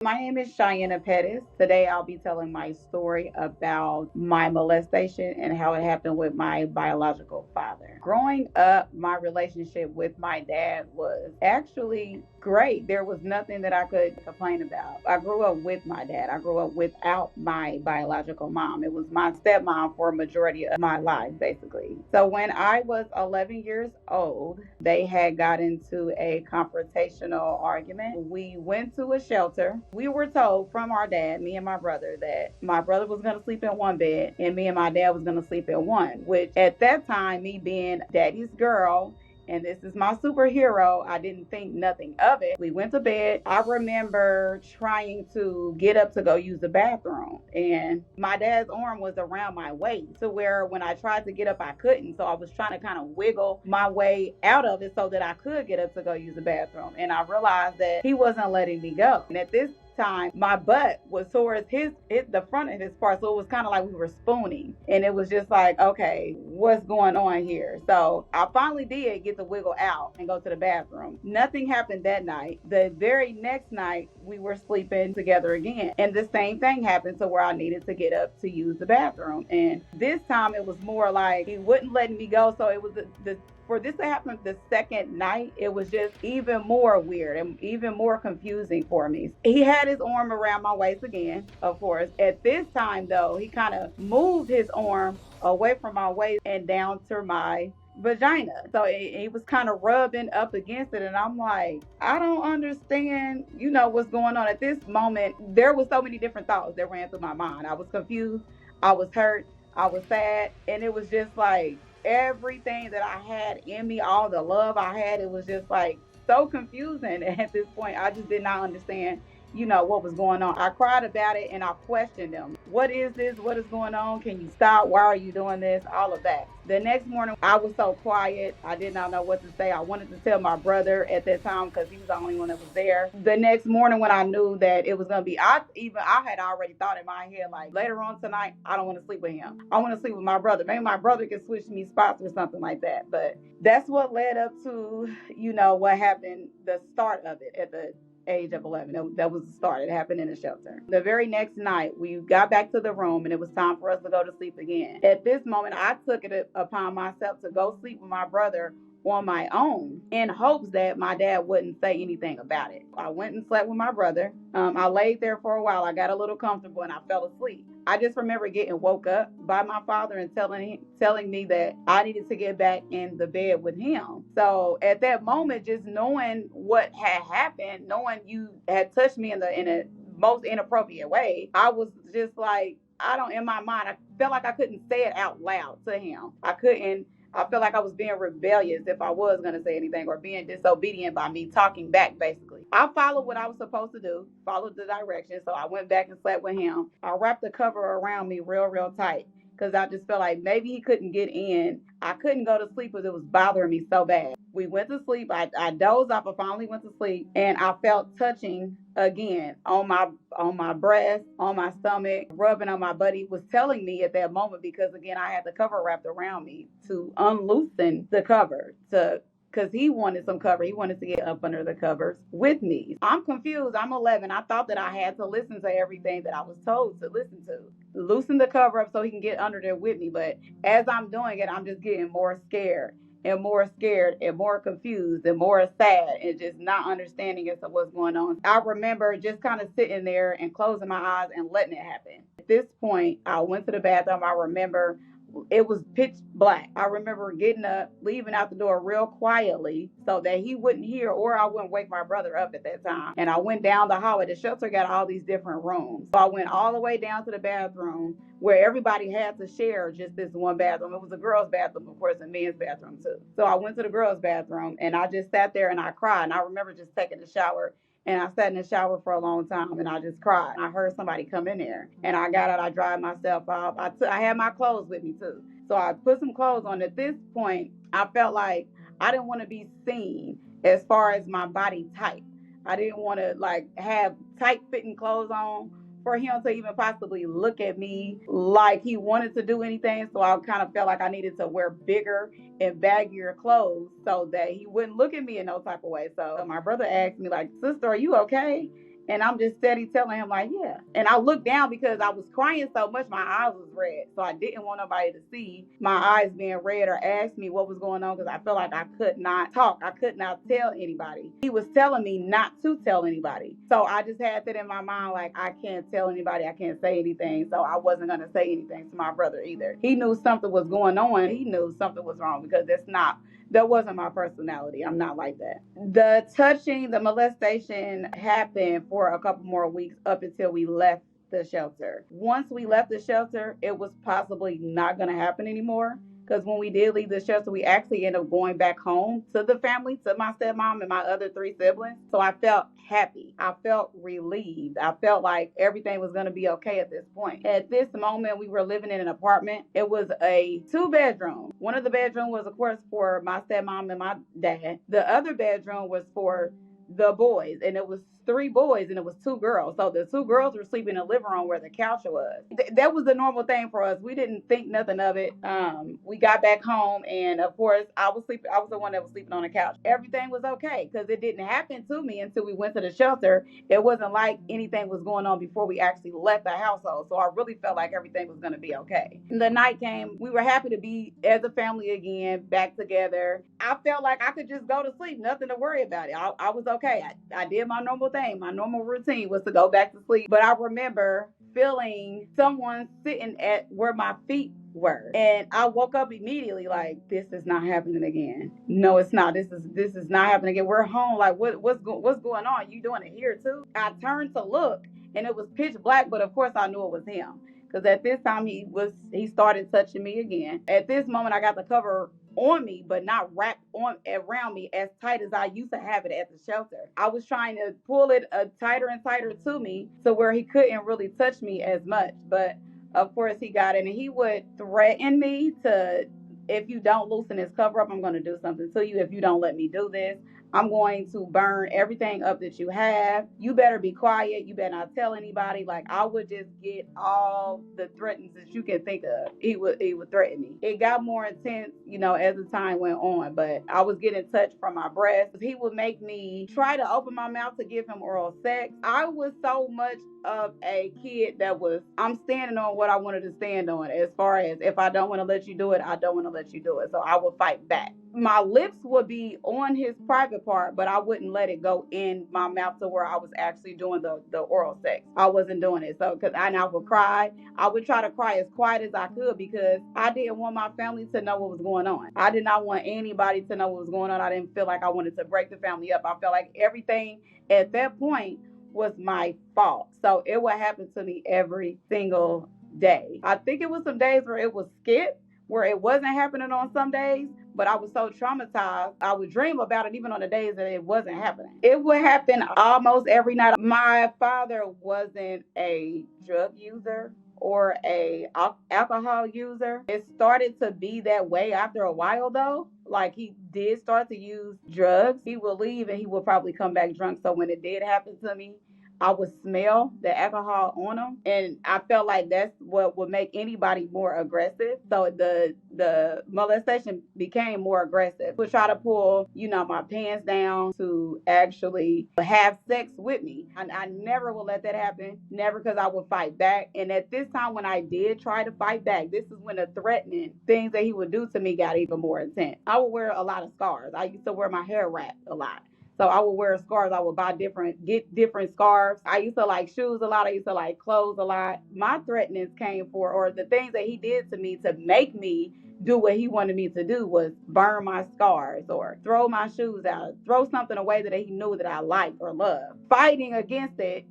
My name is Shyanna Pettis. Today I'll be telling my story about my molestation and how it happened with my biological father. Growing up, my relationship with my dad was actually great. There was nothing that I could complain about. I grew up with my dad. I grew up without my biological mom. It was my stepmom for a majority of my life, basically. So when I was 11 years old, they had got into a confrontational argument. We went to a shelter. We were told from our dad, me and my brother, that my brother was going to sleep in one bed and me and my dad was going to sleep in one, which at that time, me being daddy's girl, and this is my superhero, I didn't think nothing of it. We went to bed. I remember trying to get up to go use the bathroom, and my dad's arm was around my waist to where when I tried to get up, I couldn't. So I was trying to kind of wiggle my way out of it so that I could get up to go use the bathroom. And I realized that he wasn't letting me go. And at this time, my butt was towards the front of his part, so it was kind of like we were spooning, and it was just like, okay, what's going on here? So I finally did get to wiggle out and go to the bathroom. Nothing happened that night. The very next night, we were sleeping together again, and the same thing happened to where I needed to get up to use the bathroom. And this time, it was more like he wouldn't let me go, so it was the for this to happen the second night, it was just even more weird and even more confusing for me. He had his arm around my waist again, of course. At this time, though, he kind of moved his arm away from my waist and down to my vagina. So it was kind of rubbing up against it. And I'm like, I don't understand, what's going on. At this moment, there was so many different thoughts that ran through my mind. I was confused. I was hurt. I was sad. And it was just like, everything that I had in me, all the love I had, it was just like so confusing. At this point, I just did not understand, what was going on. I cried about it and I questioned them. What is this? What is going on? Can you stop? Why are you doing this? All of that. The next morning, I was so quiet. I did not know what to say. I wanted to tell my brother at that time because he was the only one that was there. The next morning, when I knew that it was going to be, I had already thought in my head, like, later on tonight, I don't want to sleep with him. I want to sleep with my brother. Maybe my brother can switch me spots or something like that. But that's what led up to, what happened, the start of it at the age of 11. That was the start. It happened in a shelter. The very next night, we got back to the room and it was time for us to go to sleep again. At this moment, I took it upon myself to go sleep with my brother on my own in hopes that my dad wouldn't say anything about it. I went and slept with my brother. I laid there for a while. I got a little comfortable and I fell asleep. I just remember getting woke up by my father and telling me that I needed to get back in the bed with him. So at that moment, just knowing what had happened, knowing you had touched me in a most inappropriate way, I was just like, in my mind, I felt like I couldn't say it out loud to him. I felt like I was being rebellious if I was going to say anything, or being disobedient by me talking back, basically. I followed what I was supposed to do, followed the directions. So I went back and slept with him. I wrapped the cover around me real, real tight because I just felt like maybe he couldn't get in. I couldn't go to sleep because it was bothering me so bad. We went to sleep. I dozed off. I finally went to sleep, and I felt touching again on my breast, on my stomach, rubbing on my buddy. Was telling me at that moment, because again I had the cover wrapped around me, to unloosen the cover, to because he wanted some cover. He wanted to get up under the covers with me. I'm confused. I'm 11. I thought that I had to listen to everything that I was told to listen to. Loosen the cover up so he can get under there with me. But as I'm doing it, I'm just getting more scared and more confused and more sad and just not understanding as to what's going on. I remember just kind of sitting there and closing my eyes and letting it happen. At this point, I went to the bathroom. I remember it was pitch black. I remember getting up, leaving out the door real quietly so that he wouldn't hear or I wouldn't wake my brother up at that time. And I went down the hallway. The shelter got all these different rooms. So I went all the way down to the bathroom where everybody had to share just this one bathroom. It was a girl's bathroom, of course, and men's bathroom too. So I went to the girl's bathroom and I just sat there and I cried. And I remember just taking a shower. And I sat in the shower for a long time and I just cried. I heard somebody come in there and I got out, I dried myself off. I had my clothes with me too. So I put some clothes on. At this point, I felt like I didn't want to be seen as far as my body type. I didn't want to have tight fitting clothes on for him to even possibly look at me like he wanted to do anything. So I kind of felt like I needed to wear bigger and baggier clothes so that he wouldn't look at me in no type of way. So my brother asked me, like, sister, are you okay? And I'm just steady telling him, like, yeah. And I looked down because I was crying so much, my eyes was red. So I didn't want nobody to see my eyes being red or ask me what was going on, because I felt like I could not talk. I could not tell anybody. He was telling me not to tell anybody. So I just had that in my mind, like, I can't tell anybody. I can't say anything. So I wasn't going to say anything to my brother either. He knew something was going on. He knew something was wrong, because that wasn't my personality. I'm not like that. The touching, the molestation happened for a couple more weeks up until we left the shelter. Once we left the shelter, it was possibly not going to happen anymore. Because when we did leave the shelter, we actually ended up going back home to the family, to my stepmom and my other 3 siblings. So I felt happy. I felt relieved. I felt like everything was going to be okay at this point. At this moment, we were living in an apartment. It was a 2-bedroom. One of the bedrooms was, of course, for my stepmom and my dad. The other bedroom was for the boys, and it was 3 boys and it was 2 girls. So the 2 girls were sleeping in the living room where the couch was. That was the normal thing for us. We didn't think nothing of it. We got back home, and of course I was the one that was sleeping on the couch. Everything was okay because it didn't happen to me until we went to the shelter. It wasn't like anything was going on before we actually left the household. So I really felt like everything was going to be okay. The night came. We were happy to be as a family again, back together. I felt like I could just go to sleep, nothing to worry about it. I was okay. I did my normal thing. My normal routine was to go back to sleep. But I remember feeling someone sitting at where my feet were, and I woke up immediately like, this is not happening again. No, it's not. This is not happening again. We're home. Like, what's going on? You doing it here too? I turned to look, and it was pitch black, but of course I knew it was him, because at this time he started touching me again. At this moment, I got the cover on me, but not wrapped on around me as tight as I used to have it at the shelter. I was trying to pull it tighter and tighter to me, to where he couldn't really touch me as much. But of course he got it, and he would threaten me to, if you don't loosen this cover up, I'm going to do something to you. If you don't let me do this, I'm going to burn everything up that you have. You better be quiet. You better not tell anybody. Like, I would just get all the threats that you can think of. He would threaten me. It got more intense, as the time went on, but I was getting touched from my breast. He would make me try to open my mouth to give him oral sex. I was so much of a kid that I'm standing on what I wanted to stand on, as far as, if I don't want to let you do it, I don't want to let you do it. So I would fight back. My lips would be on his private part, but I wouldn't let it go in my mouth to where I was actually doing the oral sex. I wasn't doing it. So, because I would cry. I would try to cry as quiet as I could, because I didn't want my family to know what was going on. I did not want anybody to know what was going on. I didn't feel like I wanted to break the family up. I felt like everything at that point was my fault. So it would happen to me every single day. I think it was some days where it was skipped, where it wasn't happening on some days, but I was so traumatized, I would dream about it even on the days that it wasn't happening. It would happen almost every night. My father wasn't a drug user or a alcohol user. It started to be that way after a while, though. Like, he did start to use drugs. He would leave and he would probably come back drunk. So when it did happen to me, I would smell the alcohol on them, and I felt like that's what would make anybody more aggressive. So the molestation became more aggressive. Would try to pull, my pants down to actually have sex with me. I never would let that happen. Never, because I would fight back. And at this time, when I did try to fight back, this is when the threatening things that he would do to me got even more intense. I would wear a lot of scars. I used to wear my hair wrapped a lot. So I would wear scarves. I would get different scarves. I used to like shoes a lot. I used to like clothes a lot. My threatenings came for, or the things that he did to me to make me do what he wanted me to do, was burn my scars or throw my shoes out, throw something away that he knew that I liked or loved. Fighting against it,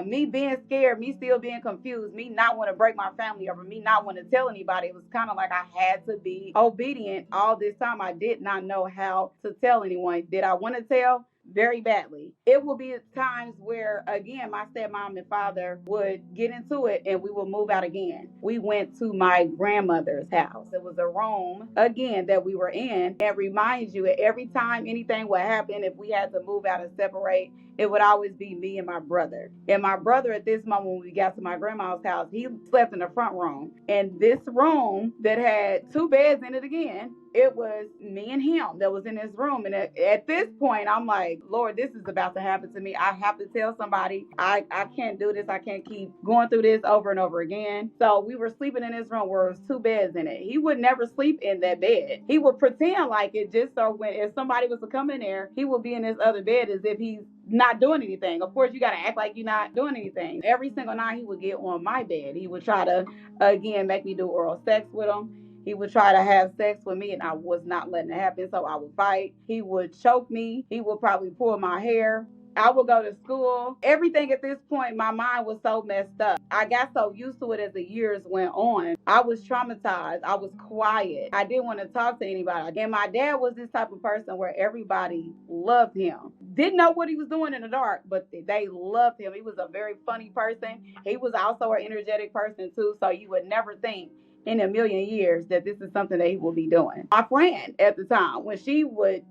me being scared, me still being confused, me not want to break my family up, or me not want to tell anybody. It was kind of like I had to be obedient all this time. I did not know how to tell anyone. Did I want to tell? Very badly. It will be times where, again, my stepmom and father would get into it and we would move out again. We went to my grandmother's house. It was a room, again, that we were in. And reminds you, every time anything would happen, if we had to move out and separate, it would always be me and my brother. And my brother, at this moment, when we got to my grandma's house, he slept in the front room. And this room that had 2 beds in it again, it was me and him that was in this room. And at this point, I'm like, Lord, this is about to happen to me. I have to tell somebody. I can't do this. I can't keep going through this over and over again. So we were sleeping in this room where there was 2 beds in it. He would never sleep in that bed. He would pretend like it just so when if somebody was to come in there, he would be in this other bed as if he's not doing anything. Of course, you got to act like you're not doing anything. Every single night, he would get on my bed. He would try to, again, make me do oral sex with him. He would try to have sex with me, and I was not letting it happen, so I would fight. He would choke me. He would probably pull my hair. I would go to school. Everything at this point, my mind was so messed up. I got so used to it as the years went on. I was traumatized. I was quiet. I didn't want to talk to anybody. And my dad was this type of person where everybody loved him. Didn't know what he was doing in the dark, but they loved him. He was a very funny person. He was also an energetic person too, so you would never think in a million years that this is something that he will be doing. My friend at the time, when she would,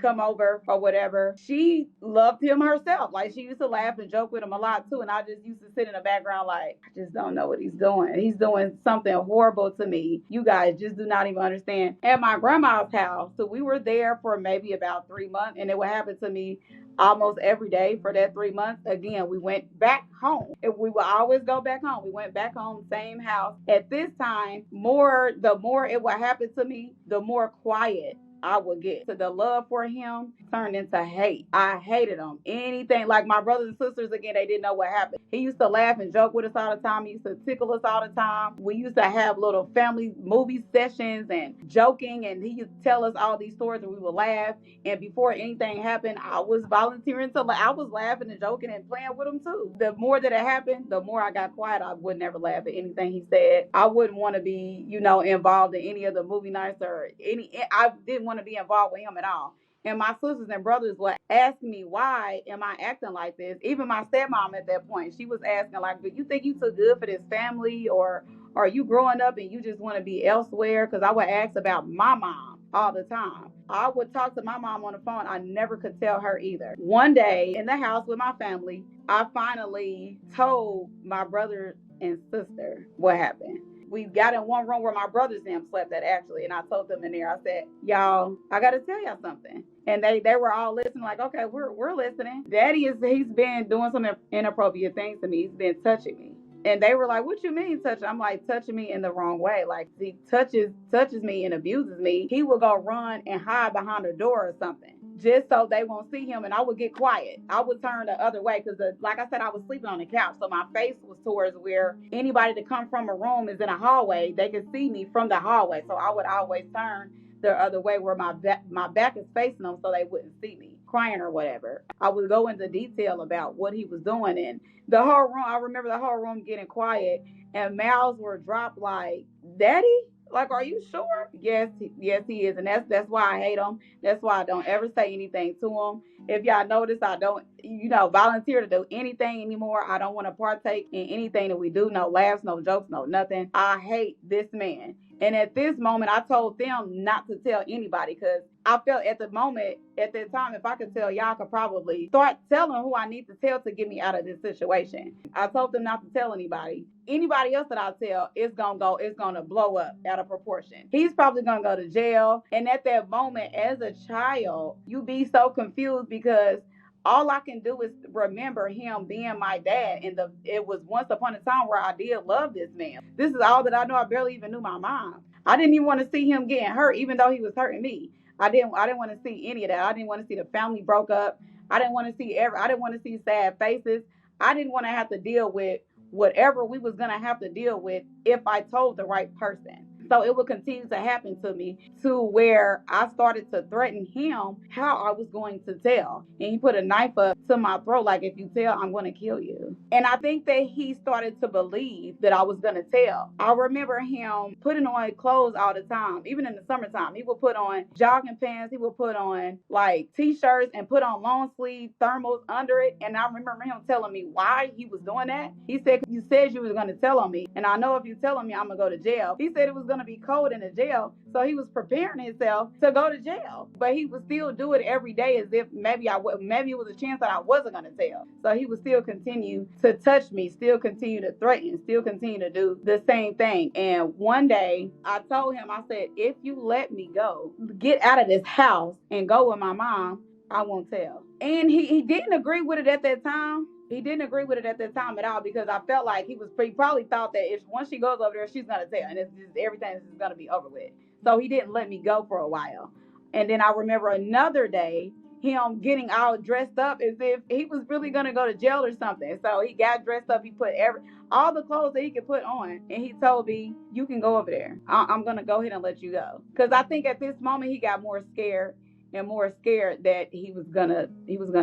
come over or whatever, she loved him herself. Like, she used to laugh and joke with him a lot too. And I just used to sit in the background like, I just don't know what he's doing. He's doing something horrible to me. You guys just do not even understand. At my grandma's house, so we were there for maybe about 3 months, and it would happen to me almost every day for that 3 months. Again, we went back home. We would always go back home. We went back home, same house. At this time, the more it would happen to me, the more quiet I would get. So the love for him turned into hate. I hated him. Anything, like my brothers and sisters, again, they didn't know what happened. He used to laugh and joke with us all the time. He used to tickle us all the time. We used to have little family movie sessions and joking, and he used to tell us all these stories and we would laugh. And before anything happened, I was volunteering to, I was laughing and joking and playing with him too. The more that it happened, the more I got quiet. I would never laugh at anything he said. I wouldn't want to be, involved in any of the movie nights or I didn't want to be involved with him at all. And my sisters and brothers would ask me, why am I acting like this? Even my stepmom at that point, she was asking, like, do you think you too good for this family? Or are you growing up and you just want to be elsewhere? Because I would ask about my mom all the time. I would talk to my mom on the phone. I never could tell her either. One day in the house with my family, I finally told my brother and sister what happened. We got in one room where my brothers and them slept at, actually, and I told them in there, I said, y'all, I gotta tell y'all something. And they were all listening, like, okay, we're listening. He's been doing some inappropriate things to me. He's been touching me. And they were like, what you mean touching? I'm like, touching me in the wrong way. Like, he touches me and abuses me. He will go run and hide behind a door or something, just so they won't see him. And I would get quiet. I would turn the other way because, like I said, I was sleeping on the couch. So my face was towards where anybody that come from a room is in a hallway. They could see me from the hallway. So I would always turn the other way where my back is facing them so they wouldn't see me crying or whatever. I would go into detail about what he was doing. And the whole room, I remember the whole room getting quiet and mouths were dropped like, Daddy? Like, are you sure? Yes, he is. And that's why I hate him. That's why I don't ever say anything to him. If y'all notice, I don't, volunteer to do anything anymore. I don't want to partake in anything that we do. No laughs, no jokes, no nothing. I hate this man. And at this moment, I told them not to tell anybody because I felt at the moment, at that time, if I could tell, y'all could probably start telling who I need to tell to get me out of this situation. I told them not to tell anybody. Anybody else that I tell, it's gonna blow up out of proportion. He's probably gonna go to jail. And at that moment, as a child, you be so confused because all I can do is remember him being my dad. And it was once upon a time where I did love this man. This is all that I know. I barely even knew my mom. I didn't even want to see him getting hurt, even though he was hurting me. I didn't want to see any of that. I didn't want to see the family broke up. I didn't want to see sad faces. I didn't want to have to deal with whatever we was going to have to deal with if I told the right person. So it would continue to happen to me to where I started to threaten him how I was going to tell. And he put a knife up to my throat, like, if you tell, I'm going to kill you. And I think that he started to believe that I was going to tell. I remember him putting on clothes all the time, even in the summertime. He would put on jogging pants. He would put on like t-shirts and put on long sleeve thermals under it. And I remember him telling me why he was doing that. He said, you said you was going to tell on me. And I know if you tell on me, I'm going to go to jail. He said it was going going to be cold in the jail. So he was preparing himself to go to jail, but he would still do it every day as if maybe maybe it was a chance that I wasn't going to tell. So he would still continue to touch me, still continue to threaten, still continue to do the same thing. And one day I told him, I said, if you let me go, get out of this house and go with my mom, I won't tell. And he didn't agree with it at that time. He didn't agree with it at that time at all, because I felt like he probably thought that if once she goes over there, she's gonna tell, and it's just, everything is gonna be over with. So he didn't let me go for a while. And then I remember another day him getting all dressed up as if he was really gonna go to jail or something. So he got dressed up. He put all the clothes that he could put on, and he told me, "You can go over there. I'm gonna go ahead and let you go." Because I think at this moment he got more scared and more scared that he was gonna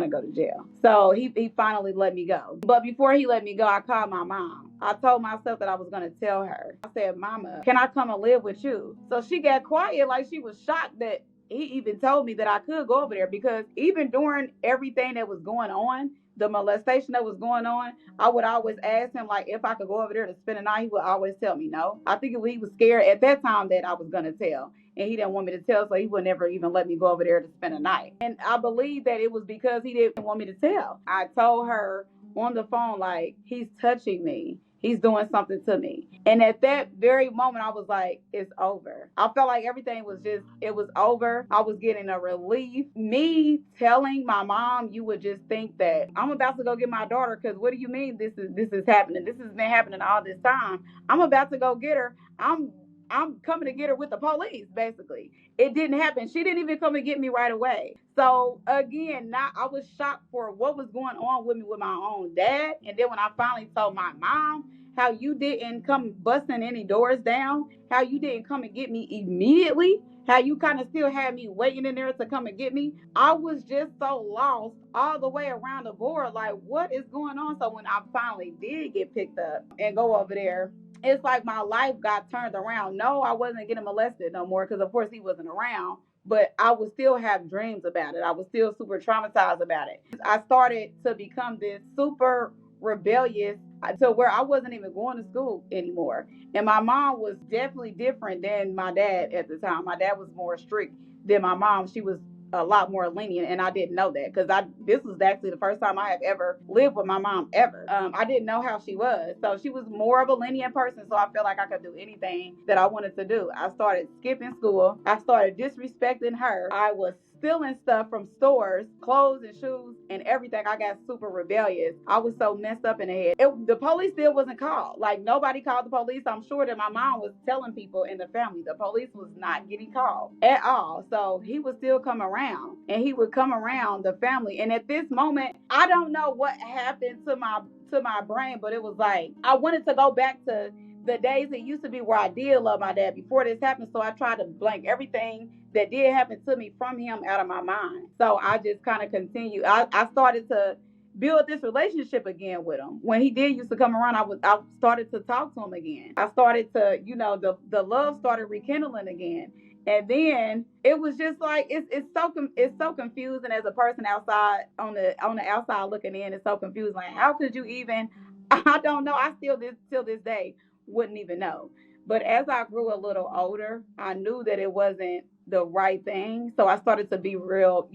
go to jail. So he finally let me go. But before he let me go, I called my mom. I told myself that I was gonna tell her. I said, "Mama, can I come and live with you?" So she got quiet, like she was shocked that he even told me that I could go over there, because even during everything that was going on, the molestation that was going on, I would always ask him, like, if I could go over there to spend the night. He would always tell me no. I think he was scared at that time that I was going to tell, and he didn't want me to tell, so he would never even let me go over there to spend the night. And I believe that it was because he didn't want me to tell. I told her on the phone, like, he's touching me. He's doing something to me. And at that very moment, I was like, it's over. I felt like everything was it was over. I was getting a relief. Me telling my mom, you would just think that I'm about to go get my daughter, because what do you mean this is happening? This has been happening all this time. I'm about to go get her. I'm coming to get her with the police, basically. It didn't happen. She didn't even come and get me right away. So again, now I was shocked for what was going on with me with my own dad. And then when I finally told my mom, how you didn't come busting any doors down, how you didn't come and get me immediately, how you kind of still had me waiting in there to come and get me, I was just so lost all the way around the board. Like, what is going on? So when I finally did get picked up and go over there, it's like my life got turned around. No, I wasn't getting molested no more, because of course he wasn't around, but I would still have dreams about it. I was still super traumatized about it. I started to become this super rebellious to where I wasn't even going to school anymore. And my mom was definitely different than my dad at the time. My dad was more strict than my mom. She was a lot more lenient, and I didn't know that, because this was actually the first time I have ever lived with my mom ever. I didn't know how she was, so she was more of a lenient person, so I felt like I could do anything that I wanted to do. I started skipping school. I started disrespecting her. I was stealing stuff from stores, clothes and shoes and everything. I got super rebellious. I was so messed up in the head. The police still wasn't called. Like, nobody called the police. I'm sure that my mom was telling people in the family. The police was not getting called at all. So he would still come around, and he would come around the family. And at this moment, I don't know what happened to my brain, but it was like I wanted to go back to the days it used to be where I did love my dad before this happened. So I tried to blank everything that did happen to me from him out of my mind. So I just kind of continued. I started to build this relationship again with him. When he did used to come around, I started to talk to him again. I started to, the love started rekindling again. And then it was just like it's so confusing as a person outside on the outside looking in. It's so confusing. Like, how could you even? I don't know. I still till this day wouldn't even know. But as I grew a little older, I knew that it wasn't the right thing. So I started to be real,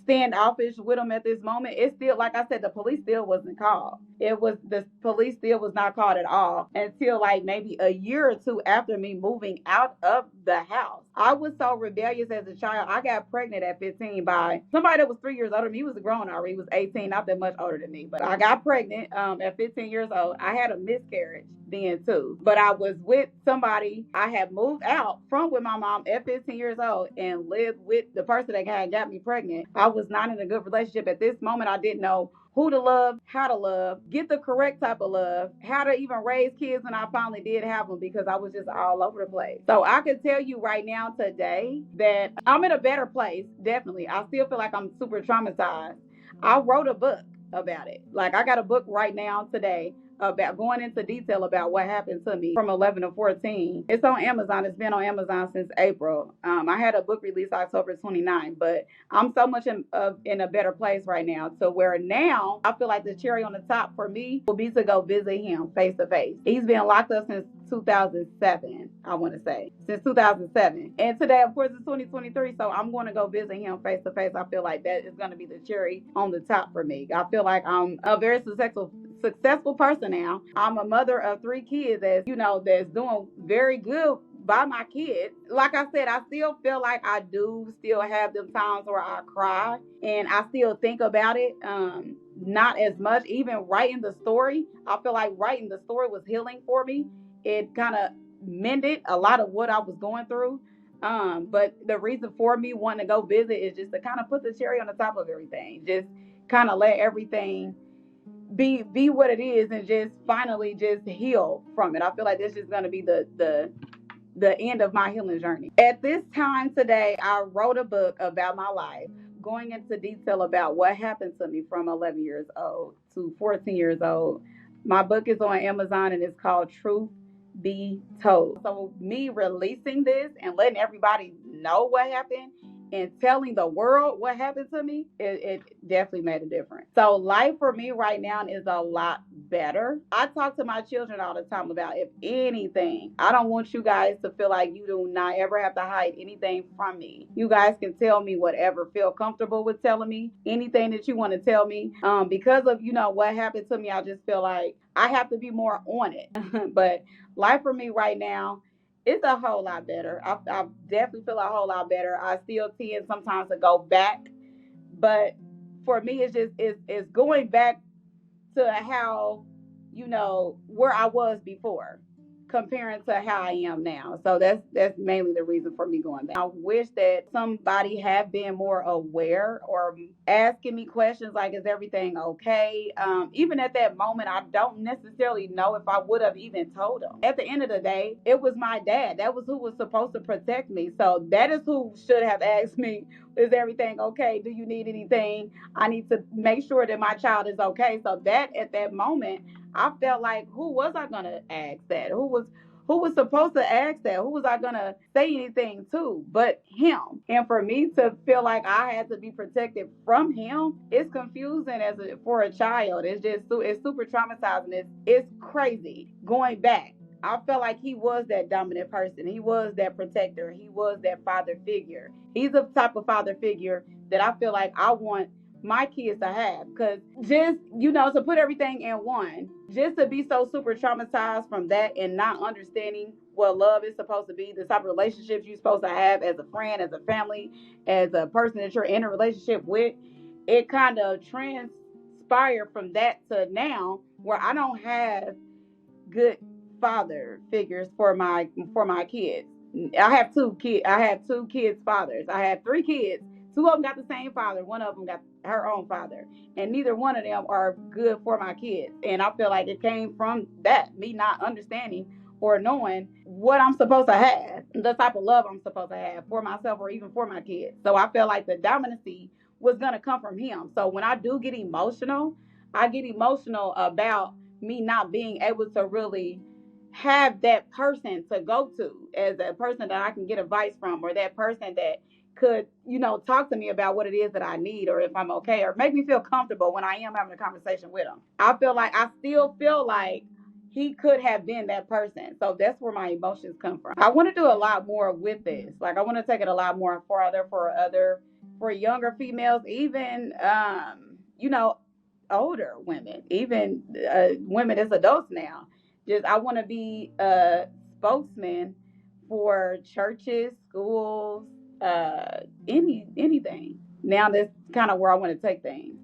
standoffish with him at this moment. It's still, like I said, the police still wasn't called. The police still was not called at all until like maybe a year or two after me moving out of the house. I was so rebellious as a child. I got pregnant at 15 by somebody that was 3 years older than me. He was a grown already. He was 18, not that much older than me. But I got pregnant at 15 years old. I had a miscarriage then too. But I was with somebody I had moved out from with my mom at 15 years old and lived with the person that had got me pregnant. I was not in a good relationship at this moment. I didn't know who to love, how to love, get the correct type of love, how to even raise kids when I finally did have them, because I was just all over the place. So I could tell you right now today that I'm in a better place, definitely. I still feel like I'm super traumatized. I wrote a book about it. Like, I got a book right now today about going into detail about what happened to me from 11 to 14. It's on Amazon. It's been on Amazon since April. I had a book release October 29, but I'm so much in a better place right now to where now I feel like the cherry on the top for me will be to go visit him face to face. He's been locked up since 2007, I want to say, since 2007. And today, of course, it's 2023, so I'm going to go visit him face to face. I feel like that is going to be the cherry on the top for me. I feel like I'm a very successful person now. I'm a mother of 3 kids that's, that's doing very good by my kids. Like I said, I still feel like I do still have them times where I cry and I still think about it. Not as much. Even writing the story, I feel like writing the story was healing for me. It kind of mended a lot of what I was going through. But the reason for me wanting to go visit is just to kind of put the cherry on the top of everything. Just kind of let everything be what it is and just finally just heal from it. I feel like this is going to be the end of my healing journey. At this time today, I wrote a book about my life, going into detail about what happened to me from 11 years old to 14 years old. My book is on Amazon and it's called Truth Be Told. So me releasing this and letting everybody know what happened and telling the world what happened to me, it definitely made a difference. So life for me right now is a lot better. I talk to my children all the time about, if anything, I don't want you guys to feel like you do not ever have to hide anything from me. You guys can tell me whatever, feel comfortable with telling me anything that you want to tell me. Because of, what happened to me, I just feel like I have to be more on it. But life for me right now, it's a whole lot better. I definitely feel a whole lot better. I still tend sometimes to go back, but for me, it's going back to how, where I was before, comparing to how I am now. So that's mainly the reason for me going back. I wish that somebody had been more aware or asking me questions like, is everything okay? Even at that moment, I don't necessarily know if I would have even told them. At the end of the day, it was my dad. That was who was supposed to protect me. So that is who should have asked me, is everything okay? Do you need anything? I need to make sure that my child is okay. So that at that moment, I felt like, who was I gonna ask that? Who was supposed to ask that? Who was I gonna say anything to but him? And for me to feel like I had to be protected from him, it's confusing for a child. It's super traumatizing. It's crazy going back. I felt like he was that dominant person. He was that protector. He was that father figure. He's the type of father figure that I feel like I want my kids to have. Because just, to put everything in one, just to be so super traumatized from that and not understanding what love is supposed to be, the type of relationships you're supposed to have as a friend, as a family, as a person that you're in a relationship with, it kind of transpired from that to now where I don't have good father figures for my kids. I have 2 kids. I have 2 kids' fathers. I have 3 kids. 2 of them got the same father. One of them got her own father, and neither one of them are good for my kids. And I feel like it came from that, me not understanding or knowing what I'm supposed to have, the type of love I'm supposed to have for myself or even for my kids. So I feel like the dominancy was gonna come from him. So when I do get emotional, I get emotional about me not being able to really have that person to go to as a person that I can get advice from, or that person that could, talk to me about what it is that I need, or if I'm okay, or make me feel comfortable when I am having a conversation with him. I still feel like he could have been that person. So that's where my emotions come from. I want to do a lot more with this. Like, I want to take it a lot more farther for younger females, even, older women, even women as adults now. Just, I want to be a spokesman for churches, schools, anything. Now that's kind of where I want to take things.